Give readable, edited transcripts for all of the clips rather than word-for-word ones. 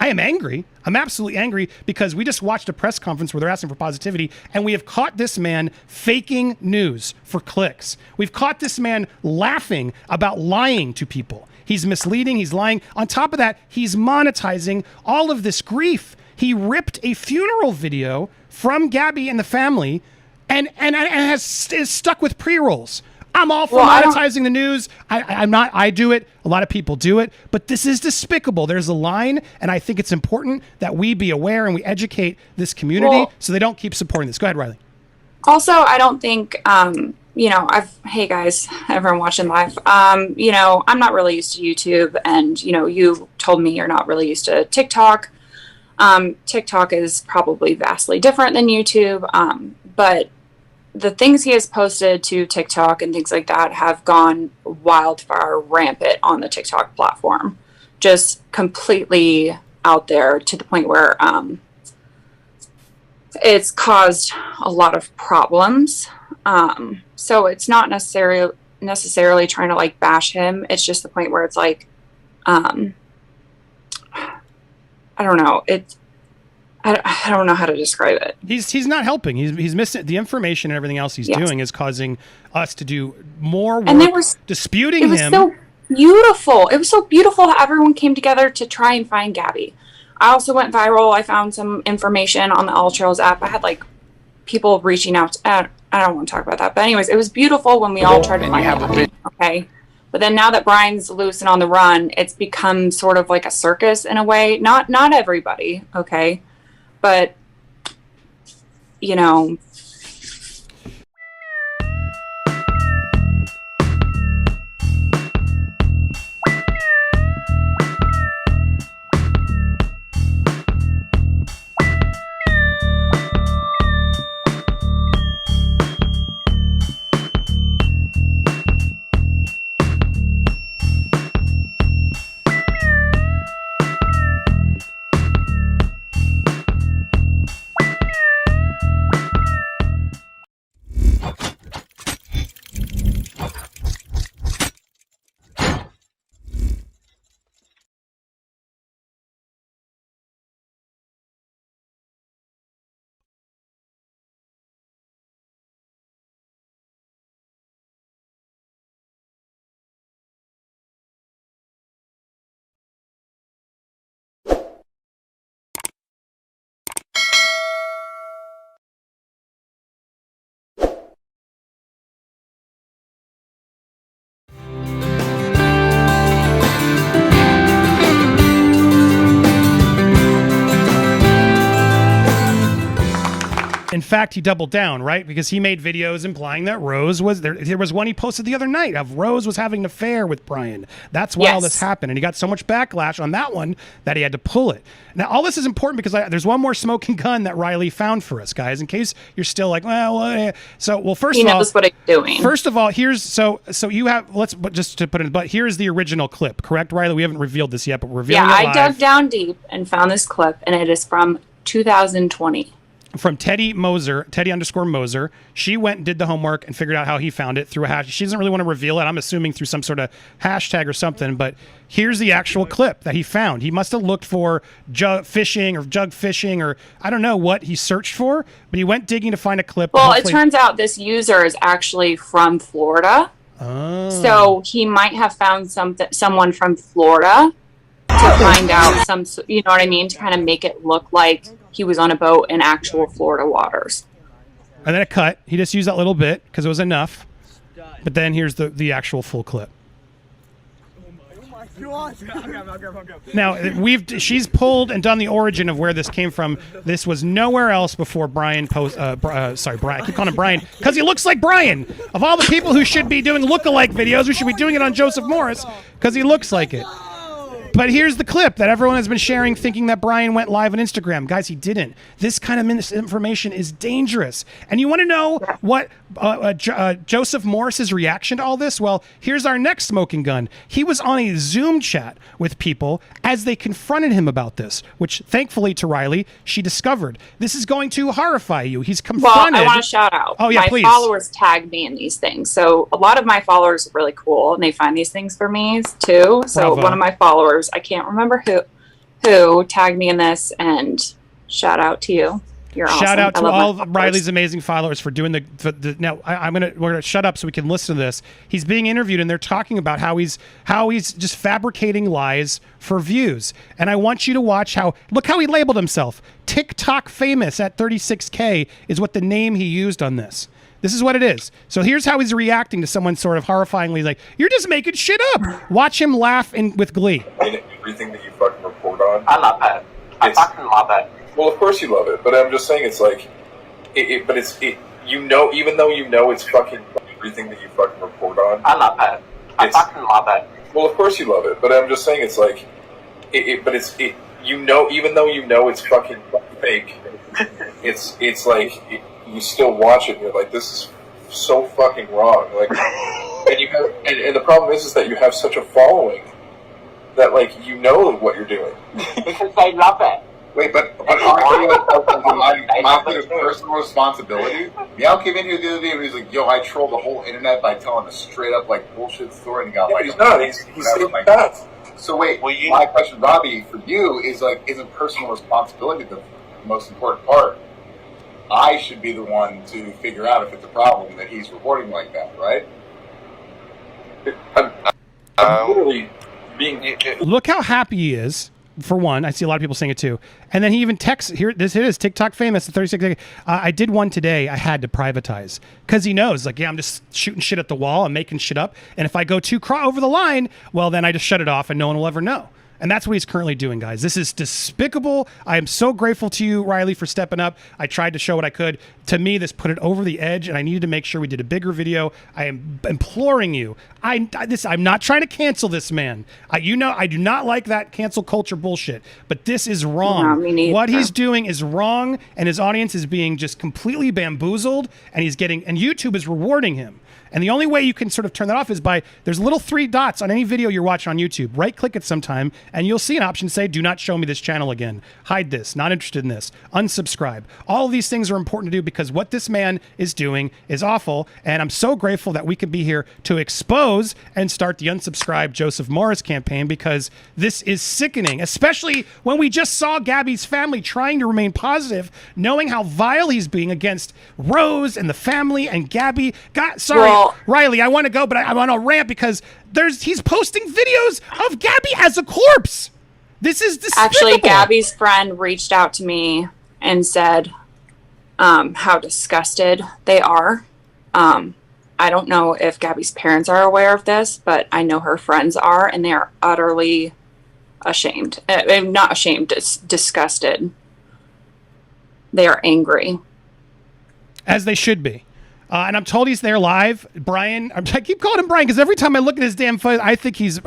I am angry. I'm absolutely angry because we just watched a press conference where they're asking for positivity, and we have caught this man faking news for clicks. We've caught this man laughing about lying to people. He's misleading. He's lying. On top of that, he's monetizing all of this grief. He ripped a funeral video from Gabby and the family and is stuck with pre-rolls. I'm all for monetizing the news. I'm not. I do it. A lot of people do it. But this is despicable. There's a line, and I think it's important that we be aware and we educate this community so they don't keep supporting this. Go ahead, Riley. Also, I don't think, hey guys, everyone watching live, I'm not really used to YouTube, and, you told me you're not really used to TikTok. TikTok is probably vastly different than YouTube, but the things he has posted to TikTok and things like that have gone wildfire rampant on the TikTok platform. Just completely out there to the point where it's caused a lot of problems. So it's not necessarily trying to like bash him. It's just the point where it's like, I don't know. I don't know how to describe it. He's not helping. He's missing the information, and everything else he's doing is causing us to do more work. And there was disputing him. It was so beautiful. It was so beautiful that everyone came together to try and find Gabby. I also went viral. I found some information on the All Trails app. I had like people reaching out. I don't want to talk about that, but anyways, it was beautiful when we all tried to find Gabby. Okay. But then now that Brian's loose and on the run, it's become sort of like a circus in a way. Not everybody, okay? But, In fact, he doubled down, right? Because he made videos implying that Rose was there. There was one he posted the other night of Rose was having an affair with Brian. That's why all this happened. And he got so much backlash on that one that he had to pull it. Now, all this is important because there's one more smoking gun that Riley found for us, guys, in case you're still like, first of all, he knows what he's doing. First of all, here's, so you have, just to put it, but here's the original clip, correct, Riley? We haven't revealed this yet, but we're revealing it live. I dug down deep and found this clip, and it is from 2020. From Teddy_Moser. She went and did the homework and figured out how he found it through a hash. She doesn't really want to reveal it. I'm assuming through some sort of hashtag or something, but here's the actual clip that he found. He must have looked for jug fishing, or I don't know what he searched for, but he went digging to find a clip. Well, it turns out this user is actually from Florida. Oh. So he might have found someone from Florida to find out you know what I mean? To kind of make it look like he was on a boat in actual Florida waters. And then a cut. He just used that little bit because it was enough. But then here's the actual full clip. Now she's pulled and done the origin of where this came from. This was nowhere else before Brian Brian. I keep calling him Brian because he looks like Brian. Of all the people who should be doing lookalike videos, we should be doing it on Joseph Morris because he looks like it. But here's the clip that everyone has been sharing thinking that Brian went live on Instagram. Guys, he didn't. This kind of misinformation is dangerous. And you want to know what Joseph Morris's reaction to all this? Well, here's our next smoking gun. He was on a Zoom chat with people as they confronted him about this, which thankfully to Riley, she discovered. This is going to horrify you. He's confronted. Well, I want to shout out. Oh, yeah, please. My followers tag me in these things. So a lot of my followers are really cool, and they find these things for me too. So Bravo. One of my followers, I can't remember who tagged me in this, and shout out to you. You're awesome. Shout out I to love all my of Riley's followers. amazing followers for doing the now we're gonna shut up so we can listen to this. He's being interviewed and they're talking about how he's just fabricating lies for views. And I want you to watch look how he labeled himself. TikTok famous at 36K is what the name he used on this. This is what it is. So here's how he's reacting to someone sort of horrifyingly like, you're just making shit up. Watch him laugh with glee. In everything that you fucking report on. I love it. I fucking love it. Well, of course you love it, but I'm just saying it's like, even though you know it's fucking everything that you fucking report on. I love it. I fucking love it. Well, of course you love it, but I'm just saying it's like, even though you know it's fucking fake, it's like you still watch it and you're like, this is so fucking wrong. Like, and you have, and the problem is that you have such a following that like you know what you're doing Because they love it. Wait, but aren't you like a personal responsibility? Meow came in here the other day and he was like, yo, I trolled the whole internet by telling a straight up like bullshit story and got Yeah, like... he's not. He's saying like that. So wait, Well, you- my question, Robbie, for you is like, isn't personal responsibility the most important part? I should be the one to figure out if it's a problem that he's reporting like that, right? I'm literally being... Look how happy he is. For one, I see a lot of people saying it too. And then he even texts here. This it is TikTok famous at 36. I did one today. I had to privatize because he knows, like, yeah, I'm just shooting shit at the wall. I'm making shit up. And if I go too over the line, well, then I just shut it off and no one will ever know. And that's what he's currently doing, guys. This is despicable. I am so grateful to you, Riley, for stepping up. I tried to show what I could. To me, this put it over the edge, and I needed to make sure we did a bigger video. I am imploring you. I'm not trying to cancel this man. I do not like that cancel culture bullshit, but this is wrong. No, me neither. What he's doing is wrong, and his audience is being just completely bamboozled, and YouTube is rewarding him. And the only way you can sort of turn that off is there's little 3 dots on any video you're watching on YouTube. Right click it sometime and you'll see an option say, do not show me this channel again. Hide this, not interested in this, unsubscribe. All of these things are important to do because what this man is doing is awful. And I'm so grateful that we could be here to expose and start the unsubscribe Joseph Morris campaign because this is sickening, especially when we just saw Gabby's family trying to remain positive, knowing how vile he's being against Rose and the family and Gabby. Riley, I want to go, but I want to rant because he's posting videos of Gabby as a corpse. This is despicable. Actually, Gabby's friend reached out to me and said how disgusted they are. I don't know if Gabby's parents are aware of this, but I know her friends are, and they are utterly ashamed. Not ashamed, disgusted. They are angry. As they should be. And I'm told he's there live. Brian, I keep calling him Brian because every time I look at his damn face, I think he is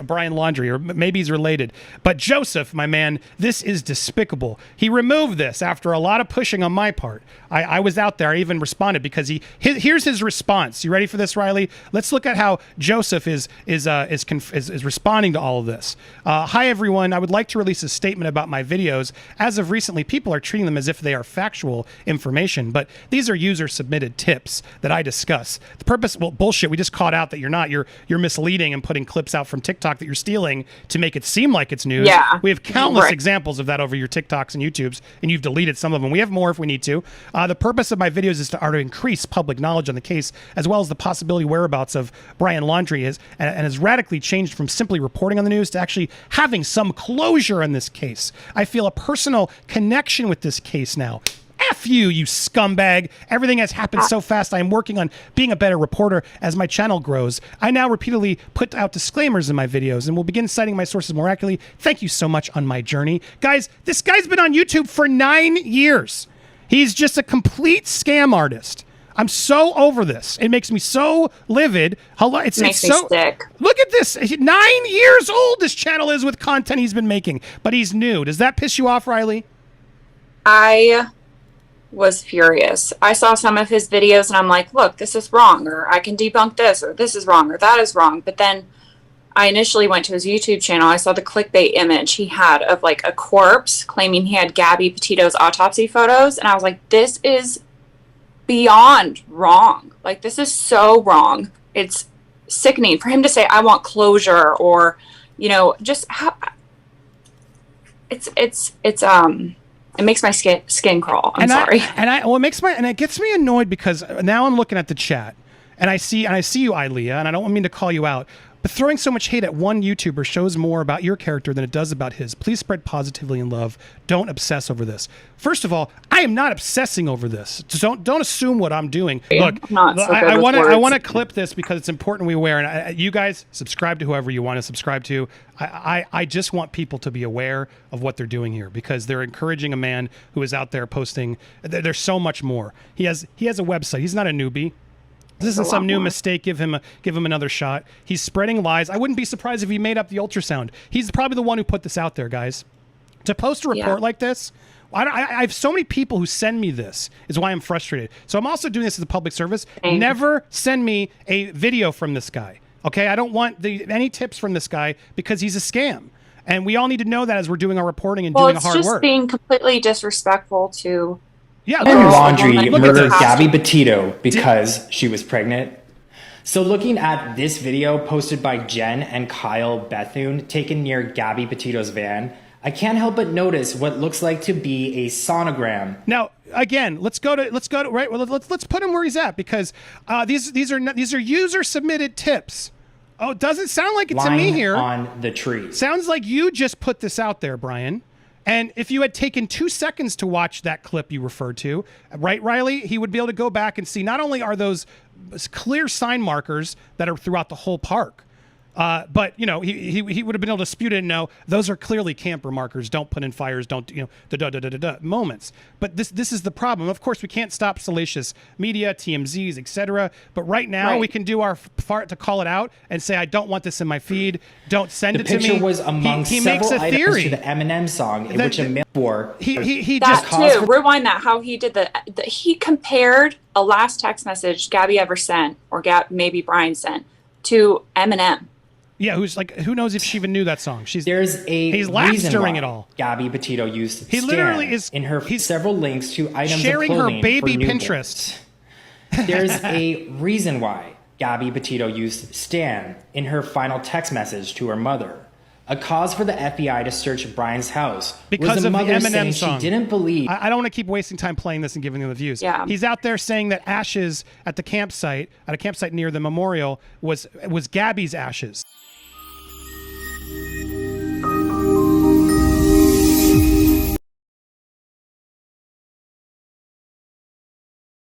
Brian Laundrie, or maybe he's related. But Joseph, my man, this is despicable. He removed this after a lot of pushing on my part. I was out there. I even responded because here's his response. You ready for this, Riley? Let's look at how Joseph is responding to all of this. Hi, everyone. I would like to release a statement about my videos. As of recently, people are treating them as if they are factual information. But these are user-submitted tips that I discuss. The purpose, bullshit. We just caught out that you're not. You're misleading and putting clips out from TikTok that you're stealing to make it seem like it's news. Yeah. We have countless examples of that over your TikToks and YouTubes, and you've deleted some of them. We have more if we need to. The purpose of my videos is to increase public knowledge on the case, as well as the possibility whereabouts of Brian Laundrie and has radically changed from simply reporting on the news to actually having some closure on this case. I feel a personal connection with this case now. F you, you scumbag. Everything has happened so fast. I am working on being a better reporter as my channel grows. I now repeatedly put out disclaimers in my videos and will begin citing my sources more accurately. Thank you so much on my journey. Guys, this guy's been on YouTube for 9 years. He's just a complete scam artist. I'm so over this. It makes me so livid. It makes me sick. Look at this. 9 years old this channel is with content he's been making, but he's new. Does that piss you off, Riley? I was furious. I saw some of his videos and I'm like, look, this is wrong, or I can debunk this, or this is wrong, or that is wrong. But then I initially went to his YouTube channel. I saw the clickbait image he had of like a corpse claiming he had Gabby Petito's autopsy photos. And I was like, this is beyond wrong. Like, this is so wrong. It's sickening for him to say, I want closure, or, you know, just how it's it makes my skin crawl. I'm sorry. Well, it gets me annoyed because now I'm looking at the chat and I see you, Ilea, and I don't mean to call you out, but throwing so much hate at one YouTuber shows more about your character than it does about his. Please spread positively and love. Don't obsess over this. First of all, I am not obsessing over this. Just don't assume what I'm doing. Look, I want to clip this because it's important we aware. And you guys subscribe to whoever you want to subscribe to. I just want people to be aware of what they're doing here because they're encouraging a man who is out there posting. There's so much more. He has a website. He's not a newbie. This isn't some new mistake. Give him another shot. He's spreading lies. I wouldn't be surprised if he made up the ultrasound. He's probably the one who put this out there, guys. To post a report like this, I have so many people who send me this. Is why I'm frustrated. So I'm also doing this as a public service. Never send me a video from this guy. Okay, I don't want any tips from this guy because he's a scam. And we all need to know that as we're doing our reporting and doing hard work. Well, it's just being completely disrespectful to. Yeah, Laundry murdered Gabby Petito because she was pregnant. So looking at this video posted by Jen and Kyle Bethune taken near Gabby Petito's van, I can't help but notice what looks like to be a sonogram. Now, again, let's go to right. Well, let's put him where he's at because these are user submitted tips. Oh, it doesn't sound like it to me here. On the tree. Sounds like you just put this out there, Brian. And if you had taken 2 seconds to watch that clip you referred to, right, Riley, he would be able to go back and see not only are those clear sign markers that are throughout the whole park, but you know he would have been able to dispute it and know those are clearly camper markers. Don't put in fires. Don't the moments. But this is the problem. Of course, we can't stop salacious media, TMZs, etc. But right now we can do our part to call it out and say I don't want this in my feed. Don't send it to me. The picture was among he several makes a items theory. to the Eminem song in which a male wore. He that just too. Rewind that. How he did he compared a last text message Gabby ever sent or maybe Brian sent to Eminem. Yeah, who knows if she even knew that song? He's laughs during it all. Gabby Petito used he literally is in her several links to items sharing of clothing her baby for Pinterest. There's a reason why Gabby Petito used Stan in her final text message to her mother. A cause for the FBI to search Brian's house because was a of mother the Eminem saying song. She didn't believe. I don't want to keep wasting time playing this and giving them the views. Yeah. He's out there saying that ashes at a campsite near the memorial was Gabby's ashes.